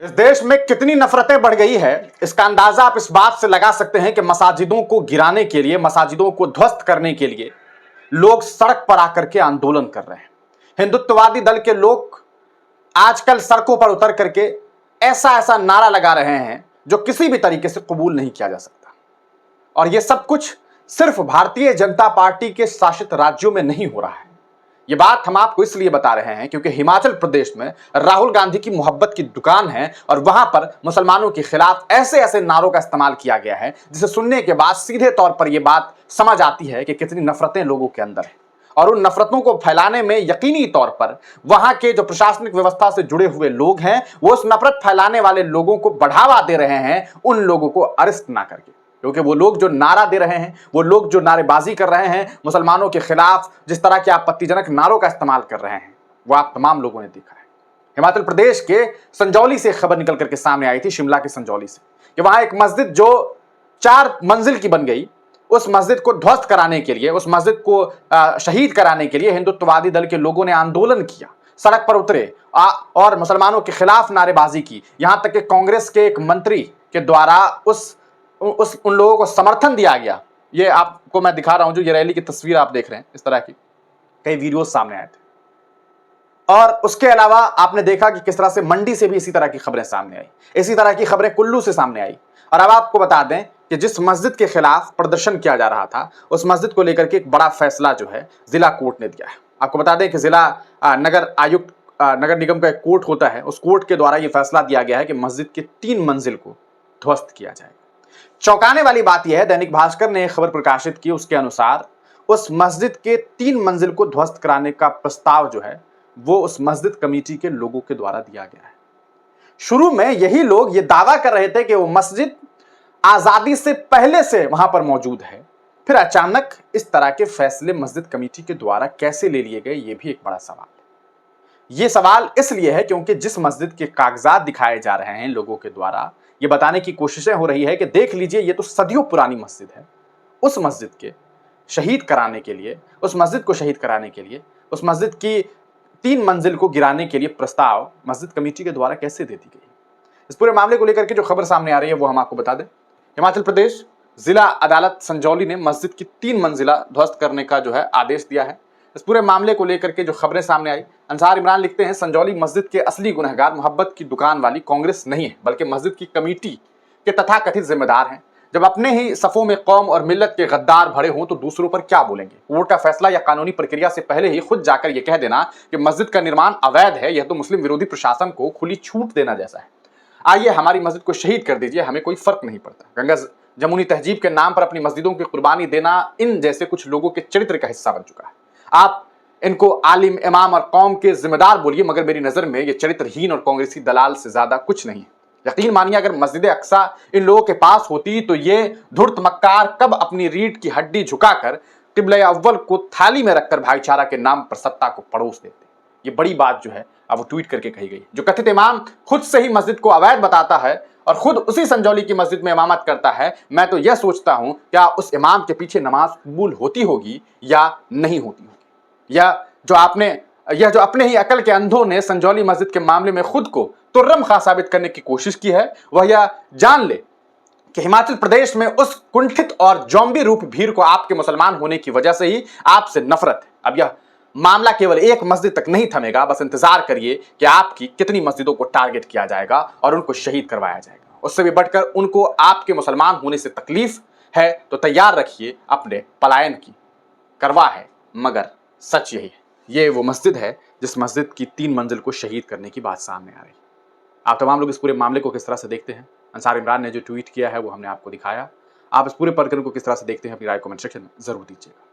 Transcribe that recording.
इस देश में कितनी नफरतें बढ़ गई है, इसका अंदाजा आप इस बात से लगा सकते हैं कि मसाजिदों को गिराने के लिए, मसाजिदों को ध्वस्त करने के लिए लोग सड़क पर आकर के आंदोलन कर रहे हैं। हिंदुत्ववादी दल के लोग आजकल सड़कों पर उतर करके ऐसा ऐसा नारा लगा रहे हैं जो किसी भी तरीके से कबूल नहीं किया जा सकता। और यह सब कुछ सिर्फ भारतीय जनता पार्टी के शासित राज्यों में नहीं हो रहा है। ये बात हम आपको इसलिए बता रहे हैं क्योंकि हिमाचल प्रदेश में राहुल गांधी की मोहब्बत की दुकान है और वहां पर मुसलमानों के खिलाफ ऐसे ऐसे नारों का इस्तेमाल किया गया है जिसे सुनने के बाद सीधे तौर पर यह बात समझ आती है कि कितनी नफरतें लोगों के अंदर है। और उन नफरतों को फैलाने में यकीनी तौर पर वहां के जो प्रशासनिक व्यवस्था से जुड़े हुए लोग हैं वो उस नफरत फैलाने वाले लोगों को बढ़ावा दे रहे हैं, उन लोगों को अरेस्ट ना करके। क्योंकि वो लोग जो नारा दे रहे हैं, वो लोग जो नारेबाजी कर रहे हैं मुसलमानों के खिलाफ, जिस तरह के आपत्तिजनक नारों का इस्तेमाल कर रहे हैं, वो आप तमाम लोगों ने देखा है। हिमाचल प्रदेश के संजौली से खबर निकल करके सामने आई थी, शिमला के संजौली से, कि वहां एक मस्जिद जो 4 मंजिल की बन गई, उस मस्जिद को ध्वस्त कराने के लिए, उस मस्जिद को शहीद कराने के लिए हिंदुत्ववादी दल के लोगों ने आंदोलन किया, सड़क पर उतरे और मुसलमानों के खिलाफ नारेबाजी की। यहां तक कि कांग्रेस के एक मंत्री के द्वारा उन लोगों को समर्थन दिया गया। ये आपको मैं दिखा रहा हूं, जो ये रैली की तस्वीर आप देख रहे हैं, इस तरह की कई वीडियो सामने आए थे। और उसके अलावा आपने देखा कि किस तरह से मंडी से भी इसी तरह की खबरें सामने आई, इसी तरह की खबरें कुल्लू से सामने आई। और अब आपको बता दें कि जिस मस्जिद के खिलाफ प्रदर्शन किया जा रहा था, उस मस्जिद को लेकर के एक बड़ा फैसला जो है जिला कोर्ट ने दिया है। आपको बता दें कि जिला नगर आयुक्त, नगर निगम का एक कोर्ट होता है, उस कोर्ट के द्वारा यह फैसला दिया गया है कि मस्जिद के 3 मंजिल को ध्वस्त किया जाएगा। चौंकाने वाली बात यह है, दैनिक भास्कर ने खबर प्रकाशित की, उसके अनुसार उस मस्जिद के 3 मंजिल को ध्वस्त कराने का प्रस्ताव जो है वो उस मस्जिद कमेटी के लोगों के द्वारा दिया गया है। शुरू में यही लोग ये दावा कर रहे थे कि वो मस्जिद आजादी से पहले से वहां पर मौजूद है। फिर अचानक इस तरह के फैसले मस्जिद कमेटी के द्वारा कैसे ले लिए गए, ये भी एक बड़ा सवाल है। ये सवाल इसलिए है क्योंकि जिस मस्जिद के कागजात दिखाए जा रहे हैं लोगों के द्वारा, ये बताने की कोशिशें हो रही है कि देख लीजिए ये तो सदियों पुरानी मस्जिद है। उस मस्जिद के शहीद कराने के लिए, उस मस्जिद को शहीद कराने के लिए, उस मस्जिद की 3 मंजिल को गिराने के लिए प्रस्ताव मस्जिद कमेटी के द्वारा कैसे दे दी गई। इस पूरे मामले को लेकर के जो खबर सामने आ रही है वो हम आपको बता दें। हिमाचल प्रदेश जिला अदालत संजौली ने मस्जिद की 3 मंजिला ध्वस्त करने का जो है आदेश दिया है। इस पूरे मामले को लेकर के जो खबरें सामने आई, अंसार इमरान लिखते हैं, संजौली मस्जिद के असली गुनहगार मोहब्बत की दुकान वाली कांग्रेस नहीं है, बल्कि मस्जिद की कमेटी के तथाकथित जिम्मेदार हैं। जब अपने ही सफों में कौम और मिल्लत के गद्दार भरे हों तो दूसरों पर क्या बोलेंगे। कोर्ट का फैसला या कानूनी प्रक्रिया से पहले ही खुद जाकर यह कह देना कि मस्जिद का निर्माण अवैध है, यह तो मुस्लिम विरोधी प्रशासन को खुली छूट देना जैसा है। आइए हमारी मस्जिद को शहीद कर दीजिए, हमें कोई फर्क नहीं पड़ता। गंगा जमुनी तहजीब के नाम पर अपनी मस्जिदों की कुर्बानी देना इन जैसे कुछ लोगों के चरित्र का हिस्सा बन चुका है। आप इनको आलिम, इमाम और कौम के जिम्मेदार बोलिए, मगर मेरी नजर में ये चरित्रहीन और कांग्रेसी दलाल से ज्यादा कुछ नहीं है। यकीन मानिए, अगर मस्जिद अक्सा इन लोगों के पास होती तो ये धूर्त मक्कार कब अपनी रीढ़ की हड्डी झुकाकर किबले अव्वल को थाली में रखकर भाईचारा के नाम पर सत्ता को पड़ोस देते। ये बड़ी बात जो है अब वो ट्वीट करके कही गई। जो कथित इमाम खुद से ही मस्जिद को अवैध बताता है और खुद उसी संजौली की मस्जिद में इमामत करता है, मैं तो यह सोचता हूं क्या उस इमाम के पीछे नमाज कबूल होती होगी या नहीं होती होगी। यह जो अपने ही अकल के अंधों ने संजौली मस्जिद के मामले में खुद को तुर्रम खा साबित करने की कोशिश की है, वह यह जान ले कि हिमाचल प्रदेश में उस कुंठित और जोम्बी रूप भीड़ को आपके मुसलमान होने की वजह से ही आपसे नफरत है। अब यह मामला केवल एक मस्जिद तक नहीं थमेगा, बस इंतजार करिए कि आपकी कितनी मस्जिदों को टारगेट किया जाएगा और उनको शहीद करवाया जाएगा। उससे भी बढ़कर उनको आपके मुसलमान होने से तकलीफ है तो तैयार रखिए अपने पलायन की। करवा है मगर सच यही है। ये वो मस्जिद है जिस मस्जिद की 3 मंजिल को शहीद करने की बात सामने आ रही है। आप तमाम लोग इस पूरे मामले को किस तरह से देखते हैं? अंसार इमरान ने जो ट्वीट किया है वो हमने आपको दिखाया। आप इस पूरे प्रकरण को किस तरह से देखते हैं, अपनी राय कमेंट सेक्शन में जरूर दीजिएगा।